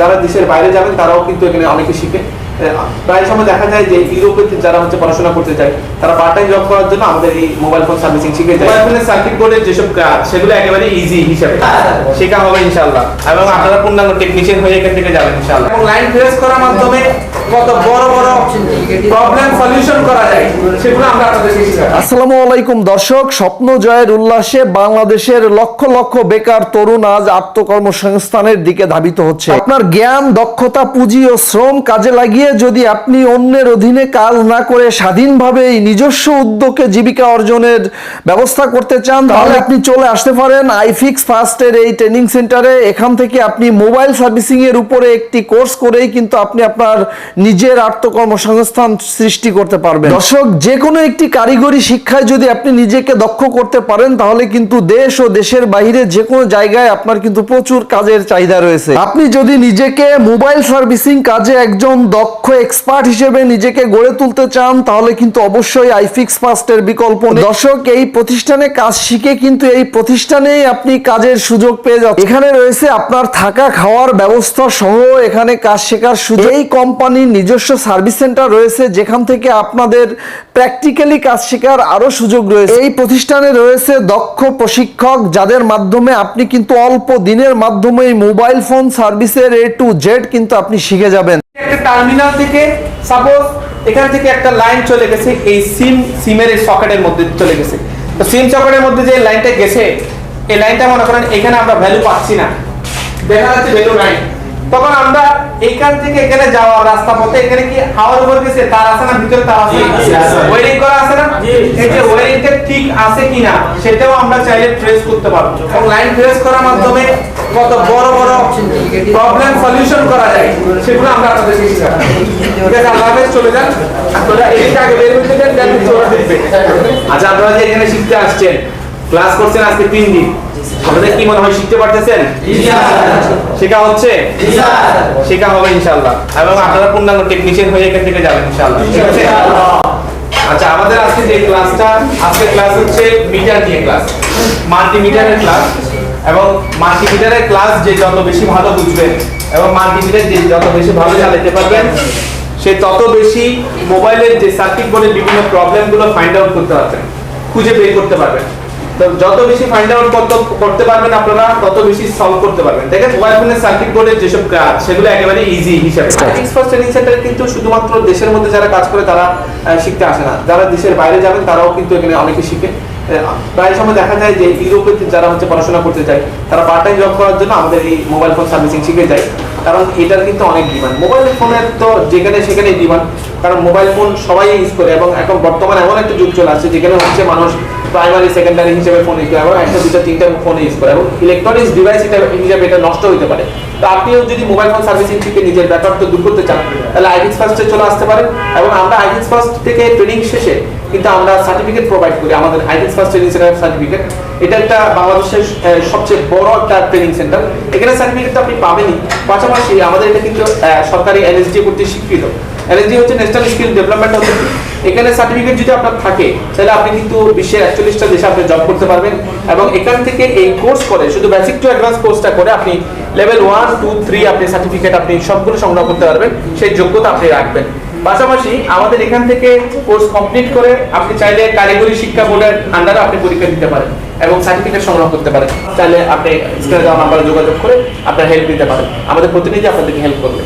যারা দেশের বাইরে যাবেন তারাও কিন্তু এখানে অনেকে শিখে। প্রায় সময় দেখা যায় যে ইউরোপে যারা পড়াশোনা করতে চায় তারা পার্ট টাইম জব করার জন্য আমাদের এই মোবাইল ফোন সার্ভিসিং শিখে যায়। মোবাইল ফোনের সার্কিট বোর্ডের যেসব কাজ সেগুলো একেবারে ইজি হিসাবে শেখা হবে ইনশাআল্লাহ, এবং আপনারা পূর্ণাঙ্গ টেকনিশিয়ান হয়ে এখান থেকে যাবেন ইনশাআল্লাহ। এবং লাইন ট্রেস করার মাধ্যমে কত বড় বড় প্রবলেম সলিউশন করা যায় সেগুলো আমরা আপনাদেরকে শেখাবো। আসসালামু আলাইকুম দর্শক, স্বপ্ন জয়ের উল্লাসে বাংলাদেশের লক্ষ লক্ষ বেকার তরুণ আজ আত্মকর্মসংস্থানের দিকে ধাবিত হচ্ছে। আপনার জ্ঞান, দক্ষতা, পুঁজি ও শ্রম কাজে লাগিয়ে যদি আপনি অন্যের অধীনে কাজ না করে স্বাধীনভাবে নিজস্ব উদ্যোগে জীবিকা অর্জনের ব্যবস্থা করতে চান, তাহলে আপনি চলে আসতে পারেন আইফিক্স ফার্স্টের এই ট্রেনিং সেন্টারে। এখান থেকে আপনি মোবাইল সার্ভিসিং এর উপরে একটি কোর্স করেই কিন্তু আপনি আপনার নিজের আত্মকর্মসংস্থান সৃষ্টি করতে পারবেন। দর্শক, যে কোনো একটি কারিগরি শিক্ষায় যদি আপনি নিজেকে দক্ষ করতে পারেন তাহলে কিন্তু দেশ ও দেশের বাইরে যে কোনো জায়গায় আপনার কিন্তু প্রচুর কাজের চাহিদা রয়েছে। আপনি যদি নিজেকে মোবাইল সার্ভিসিং কাজে একজন দক্ষ এক্সপার্ট হিসেবে নিজেকে গড়ে তুলতে চান তাহলে কিন্তু অবশ্যই আইফিক্স ফার্স্টের বিকল্প নেই। দর্শক, এই প্রতিষ্ঠানে কাজ শিখে কিন্তু এই প্রতিষ্ঠানেই আপনি কাজের সুযোগ পেয়ে যাচ্ছেন। এখানে রয়েছে আপনার থাকা খাওয়ার ব্যবস্থা সহ এখানে কাজ শেখার সুযোগ। এই কোম্পানির নিজস্ব সার্ভিস সেন্টার রয়েছে যেখান থেকে আপনাদের প্র্যাকটিক্যালি কাজ শেখার আরো সুযোগ রয়েছে। এই প্রতিষ্ঠানে রয়েছে দক্ষ প্রশিক্ষক যাদের মাধ্যমে আপনি কিন্তু অল্প দিনের মাধ্যমে মোবাইল ফোন সার্ভিসের A to Z কিন্তু আপনি শিখে যাবেন। একটা টার্মিনাল থেকে সাপোজ এখান থেকে একটা লাইন চলে গেছে এই সিমের এই সকেটের মধ্যে চলে গেছে, তো সিম সকেটের মধ্যে যে লাইনটা গেছে এই লাইনটা মনে করেন এখানে আমরা ভ্যালু পাচ্ছি না, দেখা যাচ্ছে ভ্যালু নাই, তখন আমরা এইখান থেকে এখানে যাওয়া রাস্তা পথে এখানে কি হাওয়ার উপর গেছে তার আছে না, ভিতরে তার আছে না, ওয়্যারিং করা আছে না, এই যে ওয়্যারিংটা ঠিক আছে কিনা সেটাও আমরা চাইলে ট্রেস করতে পারবো। এবং লাইন ট্রেস করার মাধ্যমে কত বড় বড় প্রবলেম সলিউশন করা যায় সেগুলো আমরা আপনাদেরকে শেখাবো। ঠিক আছে, আল্লাহ হাফেজ, চলে যান আপনারা। এদিকে আগে বের হতে দেন, দেন চলে দেখবে। আচ্ছা, আপনারা যে এখানে শিখতে আসছেন, ক্লাস করছেন আজকে 3 দিন, আপনাদের কি মনে হয় শিখতে পারতেছেন? শেখা হচ্ছে, শেখা হবে ইনশাআল্লাহ, এবং আপনারা পূর্ণাঙ্গ টেকনিশিয়ান হয়ে এখান থেকে যাবেন ইনশাআল্লাহ। ঠিক আছে। আচ্ছা, আমাদের আজকে যে ক্লাসটা, আজকে ক্লাস হচ্ছে মিটার নিয়ে ক্লাস, মাল্টিমিটারের ক্লাস। এবং মাল্টিমিটারের ক্লাস যে যত বেশি ভালো বুঝবেন এবং মাল্টিমিটার যে যত বেশি ভালো চালাতে পারবেন সে তত বেশি মোবাইলের যে সার্কিট বোর্ডের বিভিন্ন প্রবলেমগুলো ফাইন্ড আউট করতে পারবেন, খুঁজে বের করতে পারবেন। তো যত বেশি ফাইন্ড আউট করতে পারবেন আপনারা তত বেশি সলভ করতে পারবেন। দেখেন, মোবাইল ফোনের সার্কিট বোর্ডের যেসব কাজ সেগুলো একেবারে ইজি হিসাবে। আইফিক্স ফার্স্ট ট্রেনিং সেন্টারে কিন্তু শুধুমাত্র দেশের মধ্যে যারা কাজ করে তারা শিখতে আসে না, যারা দেশের বাইরে যাবেন তারাও কিন্তু এখানে অনেকে শিখে। প্রায় সময় দেখা যায় যে ইউরোপে যারা পড়াশোনা করতে চায় তারা পার্ট টাইম জব করার জন্য আমাদের এই মোবাইল ফোন সার্ভিসিং শিখে যায়, কারণ এটার কিন্তু অনেক ডিমান্ড। মোবাইল ফোনের তো যেখানে সেখানে ডিমান্ড, কারণ মোবাইল ফোন সবাই ইউজ করে এবং এখন বর্তমানে এমন একটা যুগ চলে আসছে যেখানে হচ্ছে মানুষ প্রাইমারি সেকেন্ডারি হিসেবে ফোন ইউজ করে এবং একটা দুটো তিনটা ফোন ইউজ করে এবং ইলেকট্রনিক্স ডিভাইস হিসেবে এটা নষ্ট হতে পারে। তো আপনিও যদি মোবাইল ফোন সার্ভিসিং থেকে নিজের ব্যাপারটা দূর করতে চান তাহলে আইফিক্স ফার্স্টে চলে আসতে পারেন। এবং আমরা আইফিক্স ফার্স্ট থেকে ট্রেনিং শেষে কিন্তু আমরা সার্টিফিকেট প্রোভাইড করি, আমাদের iFix first training centre certificate. এটা একটা বাংলাদেশের সবচেয়ে বড় একটা ট্রেনিং সেন্টার, এখানে সার্টিফিকেটটা আপনি পাবেনই। পাশাপাশি আমাদের এটা কিন্তু সরকারি এনএসডি কর্তৃক স্বীকৃত। এনএসডি হচ্ছে ন্যাশনাল স্কিল ডেভেলপমেন্ট অথরিটি। এখানে সার্টিফিকেট যদি আপনার থাকে তাহলে আপনি কিন্তু বিশ্বের 41টা দেশে আপনি জব করতে পারবেন। এবং এখান থেকে এই কোর্স করে শুধু বেসিক টু অ্যাডভান্স কোর্সটা করে আপনি লেভেল 1, 2, 3 আপনি সার্টিফিকেট আপনি সবগুলো সংগ্রহ করতে পারবেন, সেই যোগ্যতা আপনি রাখবেন। পাশাপাশি আমাদের এখান থেকে কোর্স কমপ্লিট করে আপনি চাইলে কারিগরি শিক্ষা বোর্ডের আন্ডারে আপনি পরীক্ষা দিতে পারেন এবং সার্টিফিকেট সংগ্রহ করতে পারেন। চাইলে আপনি স্ক্রিনে দেওয়া নাম্বারে যোগাযোগ করে আপনার হেল্প নিতে পারেন, আমাদের প্রতিনিধি আপনাদেরকে হেল্প করবে।